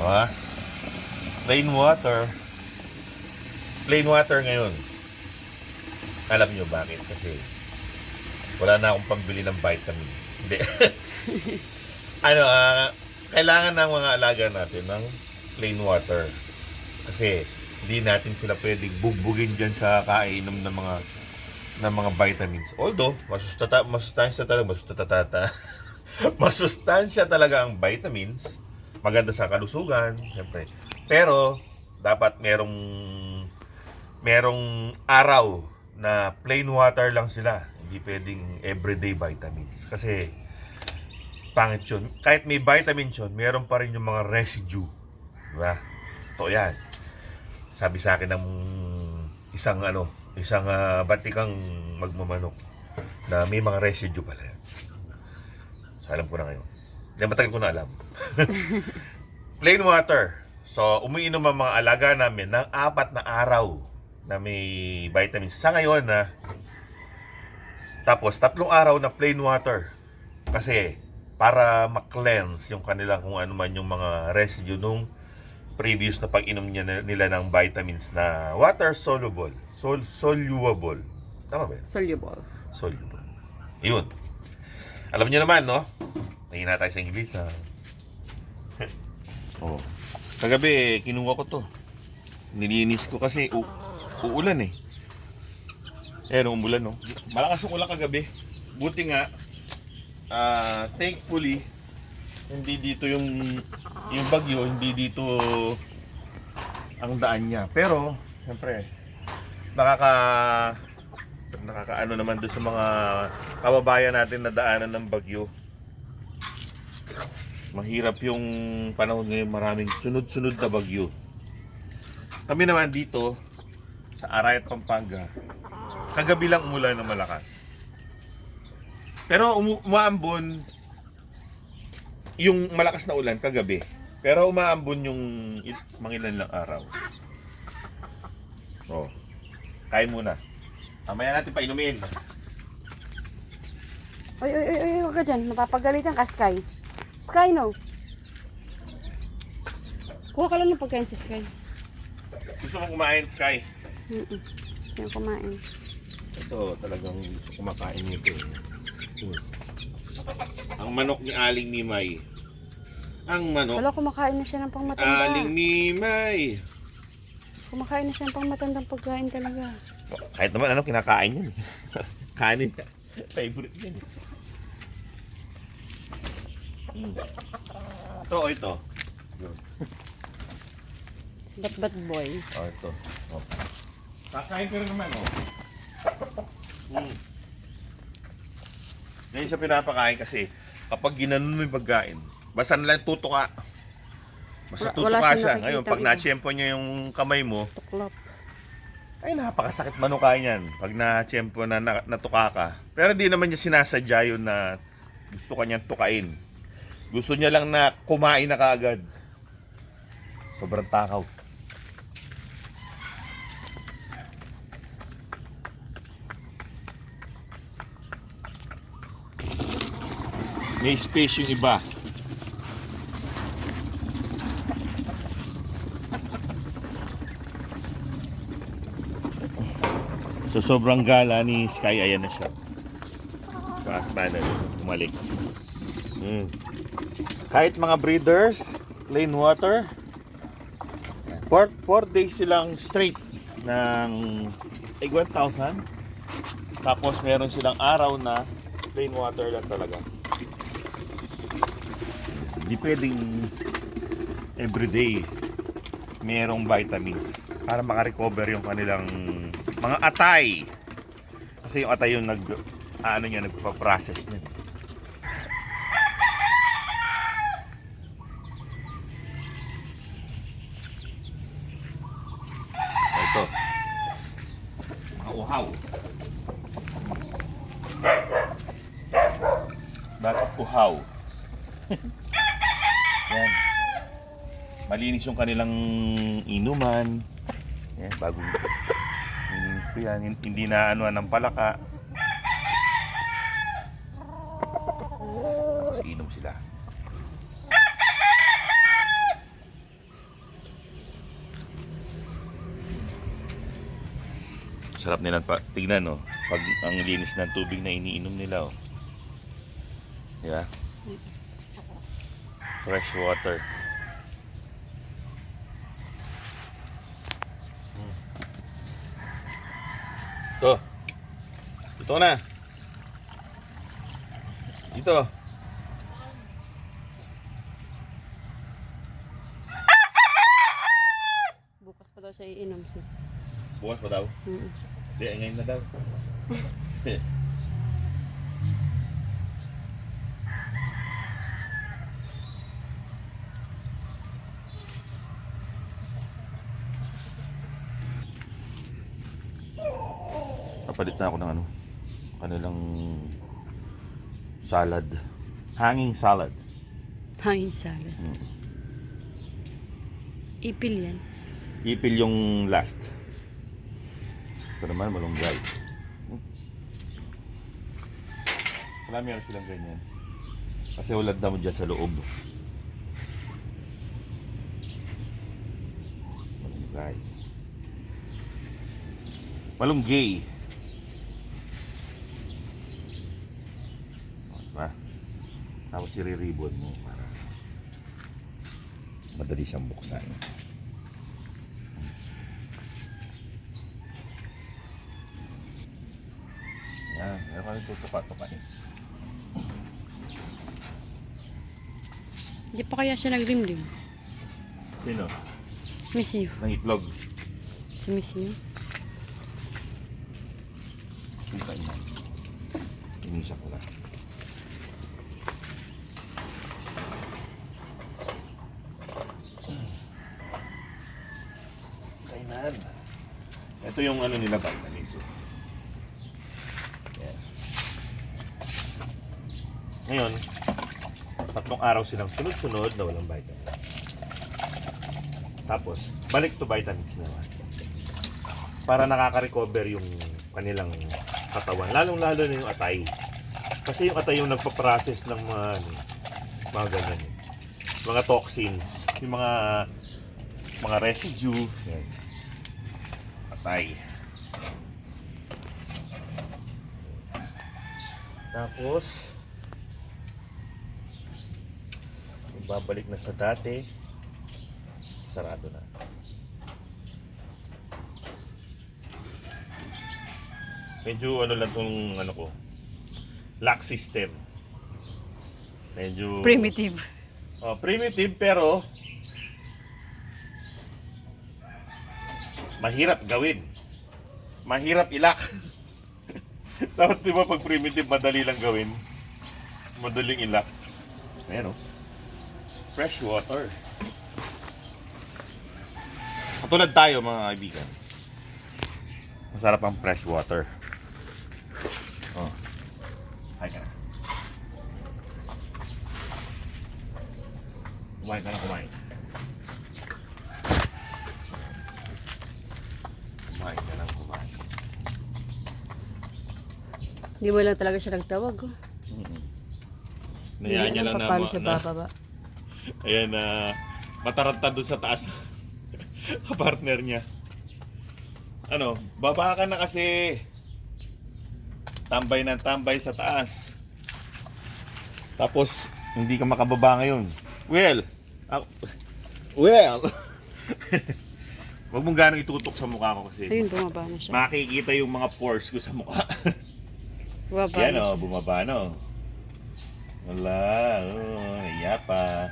Ah, plain water. Plain water ngayon. Alam nyo bakit? Kasi wala na akong pambili ng vitamin. Hindi. ano, kailangan ng mga alaga natin ng plain water. Kasi hindi natin sila pwedeng bugbugin dyan sa kainom ng mga vitamins. Although, masustansya talaga ang vitamins. Maganda sa kalusugan, siyempre. Pero, dapat merong araw na plain water lang sila. Hindi pwedeng everyday vitamins. Kasi, pangit yun. Kahit may vitamins yun, meron pa rin yung mga residue. Diba? Ito yan. Sabi sa akin ng isang batikang magmamanok na may mga residue pala yan. So, alam ko na ngayon. Diyan matagal ko na alam. Plain water. So, umiinom ang mga alaga namin ng 4 na araw na may vitamins. Sa ngayon na tapos 3 araw na plain water. Kasi para ma-cleanse yung kanilang kung ano man yung mga residue nung previous na pag-inom nila ng vitamins na water soluble. Soluble. Tama ba yun? Soluble. Soluble. Yun. Alam niyo naman, no? Nahina tayo sa English, ha? Oh. Kagabi, kinuha ko to. Nilinis ko kasi uulan eh. Umulan, no? Malakas yung ulan kagabi. Buti nga, thankfully, hindi dito yung bagyo, hindi dito ang daan niya. Pero, siyempre, nakakaano naman doon sa mga kababayan natin na daanan ng bagyo. Mahirap yung panahon ngayon, maraming sunod-sunod na bagyo. Kami naman dito sa Arayat, Pampanga, kagabi lang umulan ng malakas. Pero umaambon yung malakas na ulan kagabi. Pero umaambon yung mga ilan lang araw. Oh. Kain muna. Mamaya natin painumin. Oy, huwag ka dyan. Napapagalitan ka, Sky. Sky, no? Kuha ka lang ng pagkain si Sky. Gusto mo kumain, Sky? Gusto niya kumain. Ito, talagang kumakain nito. Ang manok ni Aling Mimay. Ang manok. Wala, kumakain na siya ng pangmatanda. Aling Mimay. Kumakain na siya ng pangmatandang pagkain talaga. Kahit naman ano, kinakain yun. Kanin. Favorite yan. Ito. Si Batbat Boy. Ito. Oh. Kakain ko rin naman, oh. Ngayon siya pinapakain kasi kapag ginanon mo yung pagkain, basta nalang tutuka. Basta Wala tutuka siyang siya. Ngayon, pag nakikitang na-tiyempo niya yung kamay mo, Tuklap. ay napakasakit manuka niyan. Pag na-tiyempo na natuka ka. Pero hindi naman niya sinasadya yun na gusto kanyang tukain. Gusto niya lang na kumain na kaagad. Sobrang takaw. May space yung iba. So sobrang gala ni Sky, ayan na siya. Bakit bumalik. Kahit mga breeders, plain water, 4 days silang straight ng egg 1,000. Tapos meron silang araw na plain water lang talaga. Hindi pwedeng everyday merong vitamins para makarecover yung kanilang mga atay. Kasi yung atay yung nagpa-process niya. Ito. Mga uhaw. Bakit uhaw? Yan. Malinis yung kanilang inuman. Yan, bagong malinis ko yan. Hindi na ng palaka. Tapos inom sila. Sarap nilang tignan, no? Pag ang linis ng tubig na iniinom nila, oh. Di ba? Fresh water. Ito. Ito na. Dito. Bukas pa daw siya iinom siya. Bukas pa daw? Mm. Hindi, ngayon na daw. Napalit na ako ng kanilang salad. Hanging salad. Hanging salad. Ipil yan. Ipil yung last. Ito naman malunggay. Marami yan silang ganyan. Kasi ulad na mo dyan sa loob. Malunggay. Malunggay. Diba? Tapos i-ribbon mo para madali siyang buksan. Yan, meron ka rin tutupa-tupain. Hindi pa kaya siya naglimlim. Sino? Miss you. Ng itlog. Si Miss you. Tupain mo. Inisa ko lang. Kainan. Ito yung nila vitamins. Yan. Ngayon, 3 araw silang sunod-sunod na walang vitamins. Tapos, balik to vitamins naman. Para nakaka-recover yung kanilang katawan. Lalong-lalo na yung atay. Kasi yung atay yung nagpa-process ng mga ganyan. Mga toxins. Yung mga residue. Yan. Atay. Tapos, babalik na sa dati. Sarado na. Medyo lang tong ko. Lock system. Medyo Primitive. primitive pero mahirap gawin. Mahirap ilak. Dapat di ba pag primitive madali lang gawin? Madaling ilak. Ayan, oh. Fresh water. Katulad tayo mga kaibigan. Masarap ang fresh water. Oh. Hay ka na. Kumain ka na, kumain. Kumain ka na, kumain. Hindi mo lang talaga siya nagtawag. Oh. Nayaan niya lang na, paano siya bababa. ayan na mataranta doon sa taas. Kapartner niya. Baba ka na kasi. Tambay ng tambay sa taas. Tapos, hindi ka makababa ngayon. Well. Huwag mong ganong itutok sa mukha ko kasi. Ayun, bumaba na siya. Makikita yung mga pores ko sa mukha. Bumaba Yan na siya. bumaba no. Wala. Yapa.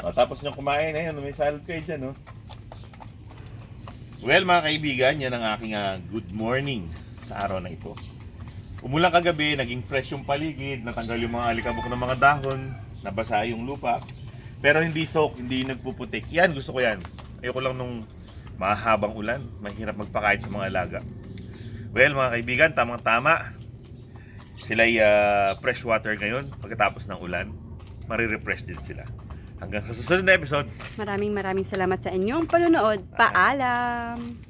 Tapos niyang kumain, may salad kayo dyan, Well, mga kaibigan, yan ang aking good morning sa araw na ito. Umulang kagabi, naging fresh yung paligid, natanggal yung mga alikabok ng mga dahon, nabasa yung lupa. Pero hindi hindi nagpuputik. Yan, gusto ko yan. Ayoko lang nung mahabang ulan, mahirap magpakain sa mga alaga. Well, mga kaibigan, tamang-tama. Sila'y fresh water ngayon, pagkatapos ng ulan, marirefresh din sila. Hanggang sa susunod na episode. Maraming salamat sa inyong panonood. Paalam!